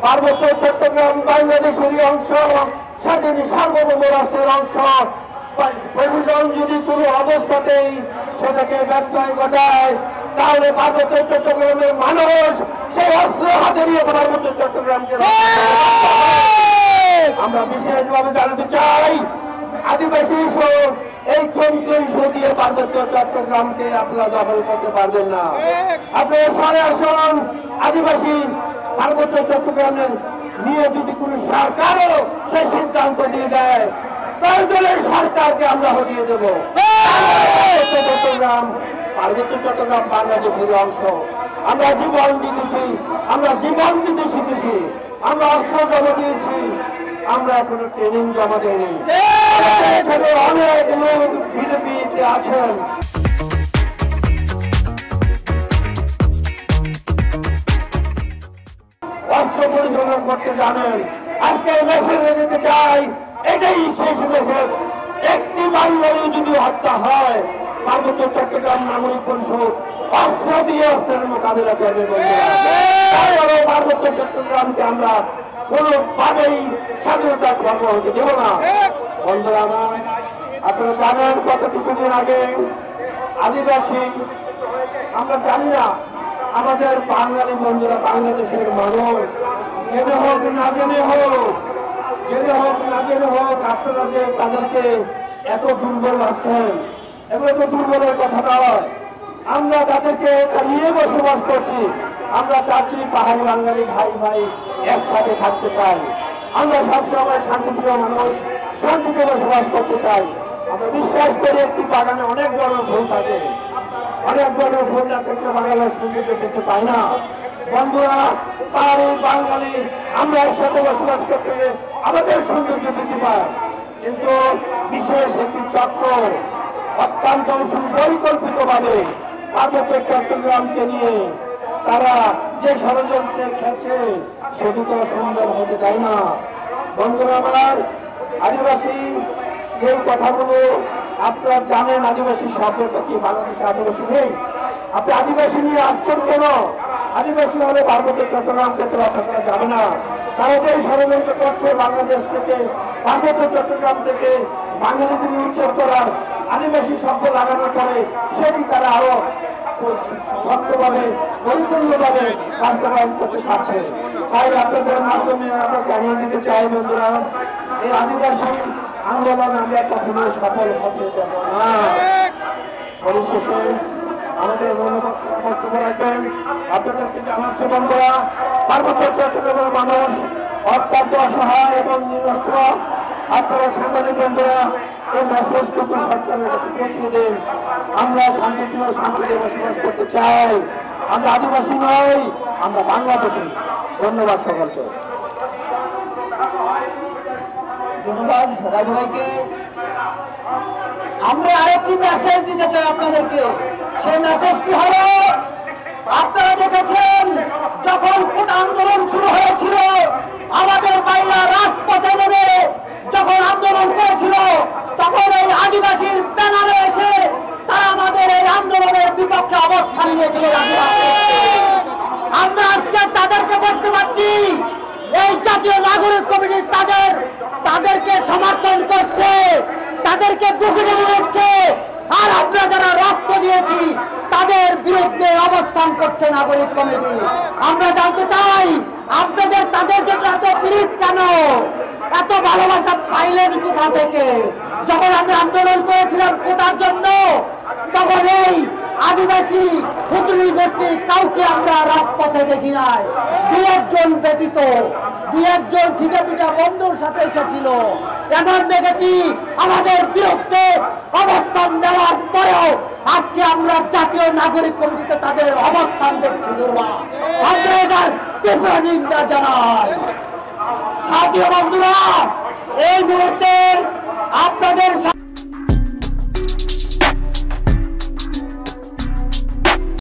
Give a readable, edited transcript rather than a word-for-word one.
পার্বত্য চট্টগ্রাম বাংলাদেশেরই অংশ, স্বাধীন সার্বভৌম রাষ্ট্রের অংশ। প্রশাসন যদি কোনো অবস্থাতেই সেটাকে ব্যত্যয় ঘটায়, তাহলে পার্বত্য চট্টগ্রামের মানুষ সেই অস্ত্র হাতে নিয়ে পার্বত্য চট্টগ্রামকে আমরা বিশেষভাবে জানাতে চাই, আদিবাসী এই চন্দ্র দিয়ে পার্বত্য চট্টগ্রামকে আপনারা দখল করতে পারবেন না। আপনারা সরে আসুন। আদিবাসী পার্বত্য চট্টগ্রামের নিয়ে যদি কোন সরকারও সে সিদ্ধান্ত দিয়ে দেয়, প্রয়োজনের সরকারকে আমরা হটিয়ে দেব। চট্টগ্রাম পার্বত্য চট্টগ্রাম বাংলাদেশের অংশ। আমরা জীবন দিতেছি, আমরা জীবন দিতে শিখেছি, আমরা অস্ত্র জমা দিয়েছি, আমরা এখনো ট্রেনিং জমা দেয়নি। এখানে অনেক লোক বিজেপিতে আছেন, অস্ত্র পরিচালনা করতে জানেন। আজকে মেসেজ দিতে চাই, এটাই শেষ মেসেজ। একটি বাঙালি যদি হত্যা হয়, পার্বত্য চট্টগ্রাম নাগরিক পরিষদ অস্ত্র দিয়ে অস্ত্রের মোকাবিলা করবে। পার্বত্য চট্টগ্রামকে আমরা কোনোভাবেই স্বাধীনতার কর্ম হতে দেব না। বন্ধুরা আমার, আপনারা জানেন গত কিছুদিন আগে আদিবাসী, আমরা জানি না আমাদের বাঙালি বন্ধুরা, বাংলাদেশের মানুষ জেনে হোক না জেনে হোক, জেনে হোক না জেনে হোক, আপনারা যে তাদেরকে এত দুর্বল ভাবছেন, এগুলো তো দুর্বলের কথা নয়। আমরা তাদেরকে নিয়ে বসবাস করছি। আমরা চাচ্ছি পাহাড়ি বাঙালি ভাই ভাই একসাথে থাকতে চাই। আমরা সবসময় শান্তিপ্রিয় মানুষ, শান্তিতে বসবাস করতে চাই। আমরা বিশ্বাস করি একটি বাগানে অনেক ধরনের ফুল থাকে, অনেক ধরনের ফুল না থাকলে বাঙালির সৌন্দর্য দেখতে পাই না। বন্ধুরা, পাহাড়ি বাঙালি আমরা একসাথে বসবাস করতে গেলে আমাদের সৌন্দর্য দেখতে পাই, কিন্তু বিশেষ একটি চক্র অত্যন্ত সুপরিকল্পিতভাবে পার্বত্য চট্টগ্রামকে নিয়ে তারা যে ষড়যন্ত্রে খেলছে, সেটি তো সুন্দর হতে দেয় না। বন্ধুরা আমার, আদিবাসী সেই কথাগুলো আপনারা জানেন। আদিবাসী শব্দটা কি? বাংলাদেশে আদিবাসী নেই। আপনি আদিবাসী নিয়ে আসছেন কেন? আদিবাসী হলে পার্বত্য চট্টগ্রামকে তো রক্ষা করা যাবে না। তারা যে ষড়যন্ত্র করছে বাংলাদেশ থেকে, পার্বত্য চট্টগ্রাম থেকে বাঙালিদের উচ্ছেদ করার, আদিবাসী শব্দ লাগানোর পরে সেটি তারা আরো শক্তভাবে পরিপূর্ণভাবে বাস্তবায়ন করতে চাচ্ছে। তাই আপনাদের মাধ্যমে আমরা জানিয়ে দিতে চাই, বন্ধুরা, এই আদিবাসী আন্দোলন আমরা কখনো সফল হতে দেব না। পরিশেষে আমাদের বক্তব্য রাখবেন। আপনাদেরকে জানাচ্ছে, বন্ধুরা, পার্বত্য চট্টগ্রামের মানুষ অত্যন্ত অসহায় এবং নিরস্ত্র। আপনারা সাংবাদিক বন্ধুরা এই মেসেজটুকু সরকারের কাছে পৌঁছিয়ে দিন। আমরা শান্তিপ্রিয়, শান্তিতে বসবাস করতে চাই। আমরা আদিবাসী নই, আমরা বাংলাদেশী। ধন্যবাদ সকলকে। ধন্যবাদ রাজু ভাইকে। আমরা আরেকটি মেসেজ দিতে চাই আপনাদেরকে। সেই মেসেজটি হলো, আপনারা দেখেছেন যখন কোটা আন্দোলন শুরু হয়েছিল, আমাদের ভাইরা রাজপথে নেমে যখন আন্দোলন করেছিল, তখন এই আদিবাসীর ব্যানারে এসে তারা আমাদের এই আন্দোলনের বিপক্ষে অবস্থান নিয়েছিল। আমরা আজকে তাদেরকে দেখতে পাচ্ছি, এই জাতীয় নাগরিক কমিটি তাদেরকে সমর্থন করছে, তাদেরকে বুকে টেনে নিচ্ছে। আর আমরা যারা রক্ত দিয়েছি তাদের বিরুদ্ধে অবস্থান করছে নাগরিক কমিটি। আমরা জানতে চাই, আপনাদের তাদের জন্য এত বিরোধ কেন? এত ভালোবাসা পাইলেন কোথা থেকে? যখন আমি আন্দোলন করেছিলাম কোটার জন্য, তখন এই আদিবাসী ক্ষুদ্রী গোষ্ঠী কাউকে আমরা রাজপথে দেখি নাই। দুই একজন ব্যতীত, দুই একজন ছিটাপিটা বন্ধুর সাথে এসেছিল। এমন দেখেছি আমাদের বিরুদ্ধে অবস্থান নেওয়ার পরেও আজকে আমরা জাতীয় নাগরিক কমিটিতে তাদের অবস্থান দেখছি। দুর্বা, আমরা এটার তীব্র নিন্দা জানাই। সাথী বন্ধুরা, এই মুহূর্তে আপনাদের